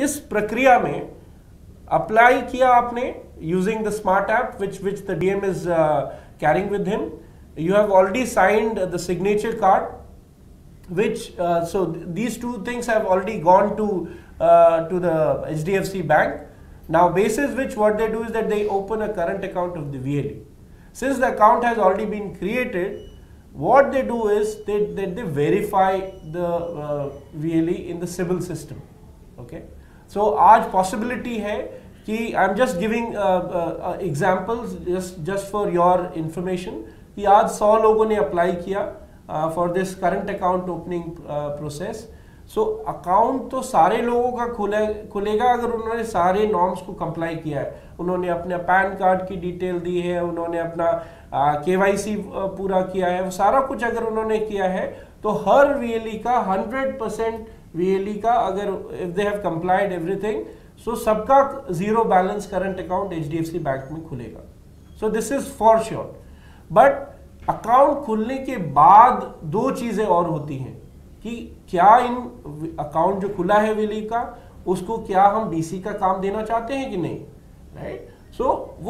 इस प्रक्रिया में अप्लाई किया आपने using the smart app which the DM is carrying with him. You have already signed the signature card, which so these two things have already gone to the HDFC Bank. Now basis which what they do is that they open a current account of the VLE. Since the account has already been created, what they do is they verify the VLE in the CIBIL system. Okay, so आज possibility है कि I'm just giving examples just for your information कि आज 100 लोगों ने apply किया for this current account opening process. So account तो सारे लोगों का खुलेगा अगर उन्होंने सारे नॉर्म्स को कंप्लाई किया है, उन्होंने अपने पैन कार्ड की डिटेल दी है, उन्होंने अपना KYC पूरा किया है, वो सारा कुछ अगर उन्होंने किया है तो हर VLE का 100% VLE का अगर if they have complied everything, so सबका zero balance current account HDFC bank में खुलेगा. So this is for sure. But account खुलने के बाद दो चीजें और होती हैं कि क्या इन अकाउंट जो खुला है VLE का उसको क्या हम BC का काम देना चाहते हैं कि नहीं, राइट? सो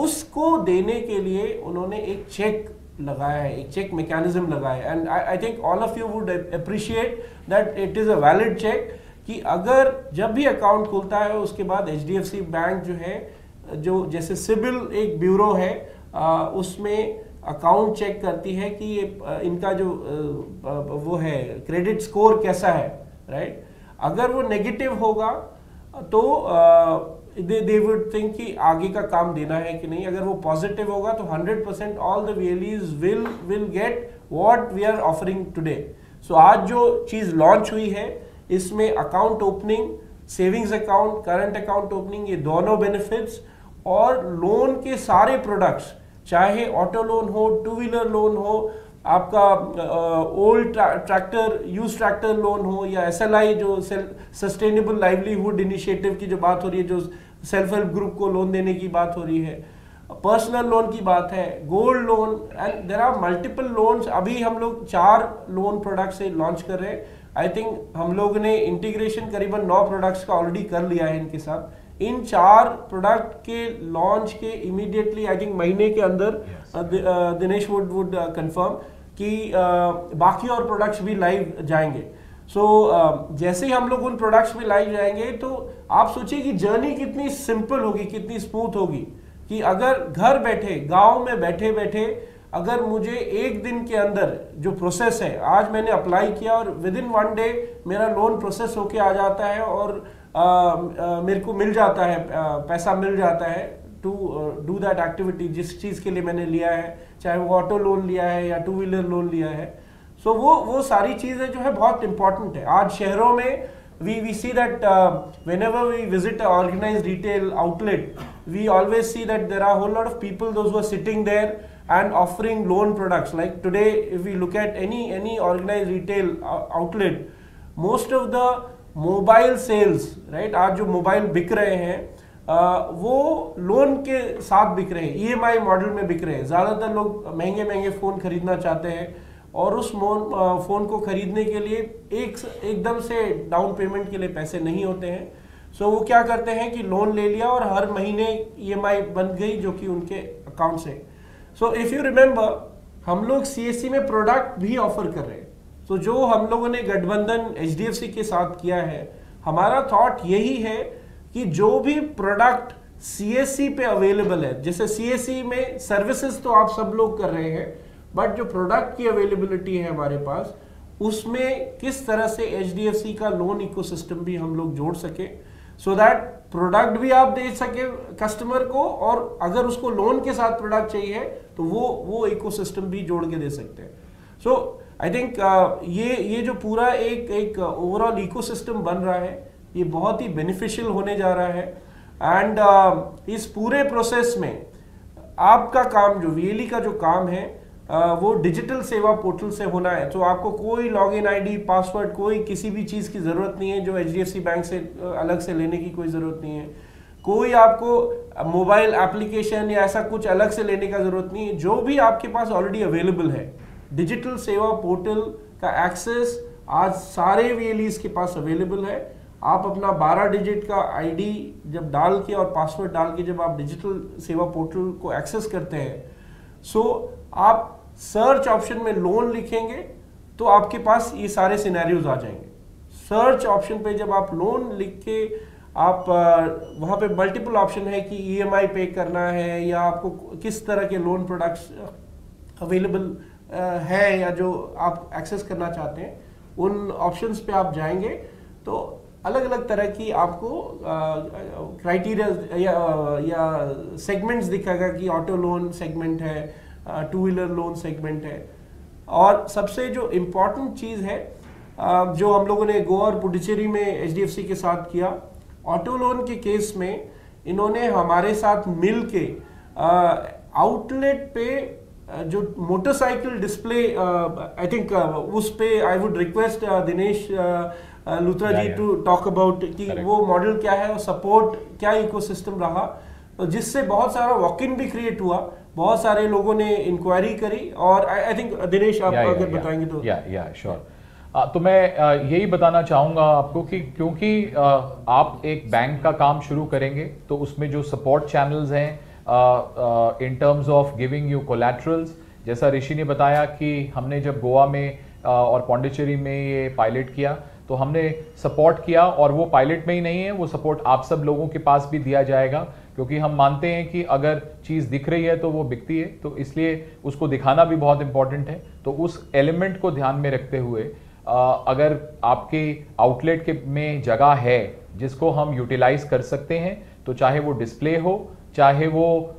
उसको देने के लिए उन्होंने एक चेक लगाया है, एक चेक मैकेनिज्म लगाया है, and I think all of you would appreciate that it is a valid check कि अगर जब भी अकाउंट खुलता है उसके बाद HDFC बैंक जो है, जो जैसे सिबिल एक ब्यूरो है उसमें अकाउंट चेक करती है कि ये इनका जो वो है क्रेडिट स्कोर कैसा है, राइट? अगर वो नेगेटिव होगा तो they would think कि आगे का काम देना है कि नहीं. अगर वो पॉजिटिव होगा तो 100% all the VLEs will get what we are offering today. So आज जो चीज लॉन्च हुई है इसमें account opening, savings account, current account opening, ये दोनों बेनिफिट्स और लोन के सारे प्रोडक्ट्स, चाहे ऑटो लोन हो, टू व्हीलर लोन हो, आपका old tractor, use tractor loan हो, या SLI जो सस्टेनेबल लाइवलीहुड इनिशिएटिव की जो बात हो रही है, जो सेल्फ हेल्प ग्रुप को लोन देने की बात हो रही है, पर्सनल लोन की बात है, gold loan, and there are multiple loans. अभी हम लोग 4 लोन प्रोडक्ट से लॉन्च कर रहे हैं. आई थिंक हम लोग ने इंटीग्रेशन करीबन 9 प्रोडक्ट्स का ऑलरेडी कर लिया है इनके साथ. इन 4 प्रोडक्ट के लॉन्च के इमीडिएटली आई थिंक महीने के अंदर दिनेश वुड कंफर्म कि बाकी और प्रोडक्ट्स भी लाइव जाएंगे. सो जैसे ही हम लोग उन प्रोडक्ट्स में लाइव जाएंगे तो आप सोचिए कि जर्नी कितनी सिंपल होगी, कितनी स्मूथ होगी कि अगर घर बैठे, गांव में बैठे बैठे अगर मुझे एक दिन के अंदर जो प्रोसेस है, आज मैंने अप्लाई किया और विद इन 1 डे मेरा लोन प्रोसेस होके आ जाता है और मेरे को मिल जाता है, पैसा मिल जाता है टू डू दैट एक्टिविटी जिस चीज़ के लिए मैंने लिया है, चाहे वो ऑटो लोन लिया है या टू व्हीलर लोन लिया है. सो वो सारी चीज़ें जो है बहुत इंपॉर्टेंट है. आज शहरों में we see that whenever we visit an organized retail outlet, we always see that there are a whole lot of people, those who are sitting there and offering loan products. Like today, if we look at any organized retail outlet, most of the mobile sales, right, आज जो mobile बिक रहे हैं वो loan के साथ बिक रहे हैं, EMI मॉडल में बिक रहे हैं. ज़्यादातर लोग महंगे महंगे फ़ोन खरीदना चाहते हैं और उस फ़ोन को खरीदने के लिए एकदम से डाउन पेमेंट के लिए पैसे नहीं होते हैं. सो वो क्या करते हैं कि लोन ले लिया और हर महीने EMI बन गई जो कि उनके अकाउंट से. सो इफ़ यू रिमेंबर, हम लोग CSC में प्रोडक्ट भी ऑफर कर रहे हैं. तो जो हम लोगों ने गठबंधन HDFC के साथ किया है, हमारा थॉट यही है कि जो भी प्रोडक्ट CSC पे अवेलेबल है, जैसे CSC में सर्विसेज तो आप सब लोग कर रहे हैं, बट जो प्रोडक्ट की अवेलेबिलिटी है हमारे पास, उसमें किस तरह से HDFC का लोन इकोसिस्टम भी हम लोग जोड़ सके, सो दैट प्रोडक्ट भी आप दे सके कस्टमर को, और अगर उसको लोन के साथ प्रोडक्ट चाहिए तो वो इकोसिस्टम भी जोड़ के दे सकते हैं. सो आई थिंक ये जो पूरा एक ओवरऑल इकोसिस्टम बन रहा है, ये बहुत ही बेनिफिशियल होने जा रहा है. एंड इस पूरे प्रोसेस में आपका काम, जो VLE का जो काम है, वो डिजिटल सेवा पोर्टल से होना है. तो आपको कोई लॉगिन ID, पासवर्ड, कोई किसी भी चीज़ की ज़रूरत नहीं है, जो HDFC बैंक से अलग से लेने की कोई ज़रूरत नहीं है. कोई आपको मोबाइल एप्लीकेशन या ऐसा कुछ अलग से लेने का ज़रूरत नहीं है. जो भी आपके पास ऑलरेडी अवेलेबल है, डिजिटल सेवा पोर्टल का एक्सेस आज सारे VLEs के पास अवेलेबल है. आप अपना 12 डिजिट का आईडी जब डाल के और पासवर्ड डाल के जब आप डिजिटल सेवा पोर्टल को एक्सेस करते हैं, सो आप सर्च ऑप्शन में लोन लिखेंगे तो आपके पास ये सारे सिनेरियोज आ जाएंगे। सर्च ऑप्शन पे जब आप लोन लिख के आप वहाँ पे मल्टीपल ऑप्शन है कि ईएमआई पे करना है या आपको किस तरह के लोन प्रोडक्ट्स अवेलेबल है या जो आप एक्सेस करना चाहते हैं, उन ऑप्शंस पे आप जाएंगे तो अलग अलग तरह की आपको क्राइटेरिया या सेगमेंट्स दिखाएगा कि ऑटो लोन सेगमेंट है, टू व्हीलर लोन सेगमेंट है। और सबसे जो इम्पोर्टेंट चीज़ है जो हम लोगों ने गोवा और पुडुचेरी में HDFC के साथ किया, ऑटो लोन के केस में इन्होंने हमारे साथ मिल के आउटलेट पे जो मोटरसाइकिल डिस्प्ले, आई थिंक उस पे I would request Dinesh Luthra ji to talk about कि वो मॉडल क्या है और सपोर्ट क्या इकोसिस्टम रहा, तो जिससे बहुत सारा वॉक इन भी क्रिएट हुआ, बहुत सारे लोगों ने इंक्वायरी करी। और आई थिंक दिनेश आप अगर बताएंगे तो। श्योर। तो मैं यही बताना चाहूँगा आपको कि क्योंकि आप एक बैंक का काम शुरू करेंगे तो उसमें जो सपोर्ट चैनल्स हैं in terms of giving you collaterals, जैसा ऋषि ने बताया कि हमने जब गोवा में और पौंडीचेरी में ये पायलट किया तो हमने सपोर्ट किया, और वो पायलट में ही नहीं है, वो सपोर्ट आप सब लोगों के पास भी दिया जाएगा, क्योंकि हम मानते हैं कि अगर चीज़ दिख रही है तो वो बिकती है, तो इसलिए उसको दिखाना भी बहुत इंपॉर्टेंट है। तो उस एलिमेंट को ध्यान में रखते हुए अगर आपके आउटलेट के में जगह है जिसको हम यूटिलाइज कर सकते हैं, तो चाहे वो डिस्प्ले हो, चाहे वो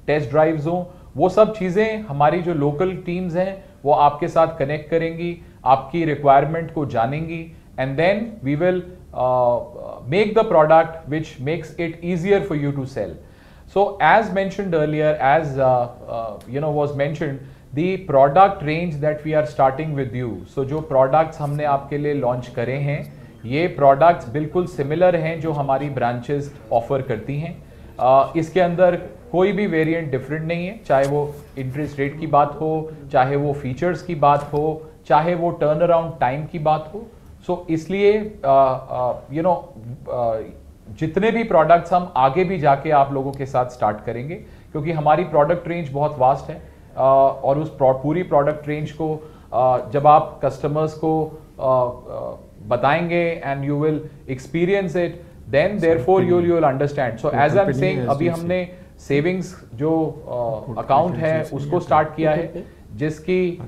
टेस्ट ड्राइव्स हो, वो सब चीज़ें हमारी जो लोकल टीम्स हैं वो आपके साथ कनेक्ट करेंगी, आपकी रिक्वायरमेंट को जानेंगी, and then we will make the product which makes it easier for you to sell. So as mentioned earlier, as was mentioned, the product range that we are starting with you. So जो products हमने आपके लिए launch करे हैं, ये products बिल्कुल similar हैं जो हमारी branches offer करती हैं। इसके अंदर कोई भी वेरिएंट डिफरेंट नहीं है, चाहे वो इंटरेस्ट रेट की बात हो, चाहे वो फीचर्स की बात हो, चाहे वो टर्न अराउंड टाइम की बात हो। सो इसलिए जितने भी प्रोडक्ट्स हम आगे भी जाके आप लोगों के साथ स्टार्ट करेंगे, क्योंकि हमारी प्रोडक्ट रेंज बहुत वास्ट है, और उस पूरी प्रोडक्ट रेंज को जब आप कस्टमर्स को बताएंगे and you will experience it, then therefore you will understand. So as I am saying, अभी हमने सेविंग्स जो अकाउंट है उसको स्टार्ट किया है, जिसकी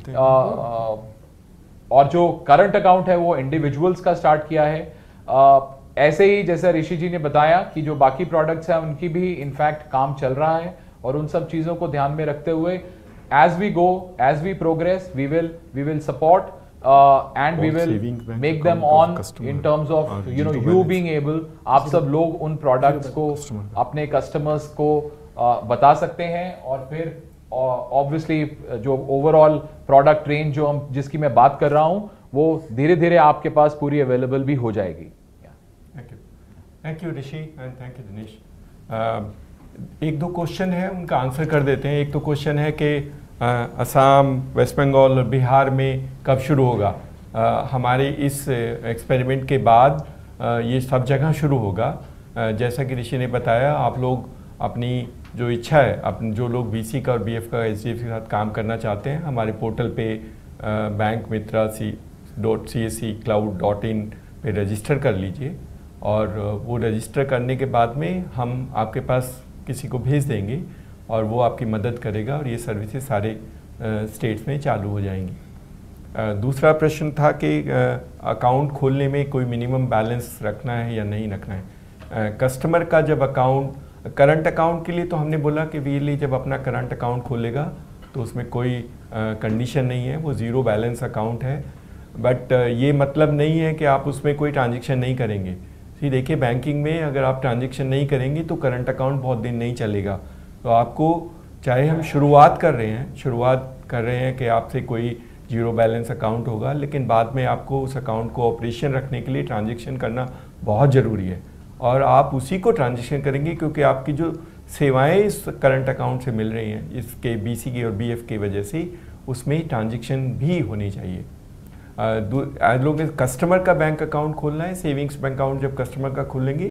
और जो करंट अकाउंट है वो इंडिविजुअल्स का स्टार्ट किया है। ऐसे ही जैसा ऋषि जी ने बताया कि जो बाकी प्रोडक्ट्स हैं उनकी भी इनफैक्ट काम चल रहा है, और उन सब चीज़ों को ध्यान में रखते हुए as we go, as we progress, we will support and we will make them on in terms of you being able, आप सब लोग उन प्रोडक्ट्स को अपने कस्टमर्स को बता सकते हैं, और फिर ऑब्वियसली जो ओवरऑल प्रोडक्ट रेंज जो हम जिसकी मैं बात कर रहा हूं वो धीरे धीरे आपके पास पूरी अवेलेबल भी हो जाएगी। Thank you Rishi and thank you Dinesh. एक दो क्वेश्चन है उनका आंसर कर देते हैं। एक तो क्वेश्चन है कि असम, वेस्ट बंगाल और बिहार में कब शुरू होगा। हमारे इस एक्सपेरिमेंट के बाद ये सब जगह शुरू होगा। जैसा कि ऋषि ने बताया, आप लोग अपनी जो इच्छा है, अपने जो लोग BC का और BF का HDFC के साथ काम करना चाहते हैं, हमारे पोर्टल पे bankmitra.csccloud.in पे रजिस्टर कर लीजिए, और वो रजिस्टर करने के बाद में हम आपके पास किसी को भेज देंगे और वो आपकी मदद करेगा, और ये सर्विसेज सारे स्टेट्स में चालू हो जाएंगी। दूसरा प्रश्न था कि अकाउंट खोलने में कोई मिनिमम बैलेंस रखना है या नहीं रखना है। कस्टमर का जब अकाउंट, करंट अकाउंट के लिए तो हमने बोला कि वीरली जब अपना करंट अकाउंट खोलेगा तो उसमें कोई कंडीशन नहीं है, वो ज़ीरो बैलेंस अकाउंट है। बट ये मतलब नहीं है कि आप उसमें कोई ट्रांजेक्शन नहीं करेंगे। फिर देखिए, बैंकिंग में अगर आप ट्रांजेक्शन नहीं करेंगे तो करंट अकाउंट बहुत दिन नहीं चलेगा। तो आपको, चाहे हम शुरुआत कर रहे हैं कि आपसे कोई जीरो बैलेंस अकाउंट होगा, लेकिन बाद में आपको उस अकाउंट को ऑपरेशन रखने के लिए ट्रांजेक्शन करना बहुत ज़रूरी है, और आप उसी को ट्रांजेक्शन करेंगे क्योंकि आपकी जो सेवाएं इस करंट अकाउंट से मिल रही हैं, इसके BC की और BF की वजह से, उसमें ट्रांजेक्शन भी होनी चाहिए। आज लोग कस्टमर का बैंक अकाउंट खोलना है, सेविंग्स बैंक अकाउंट जब कस्टमर का खोलेंगे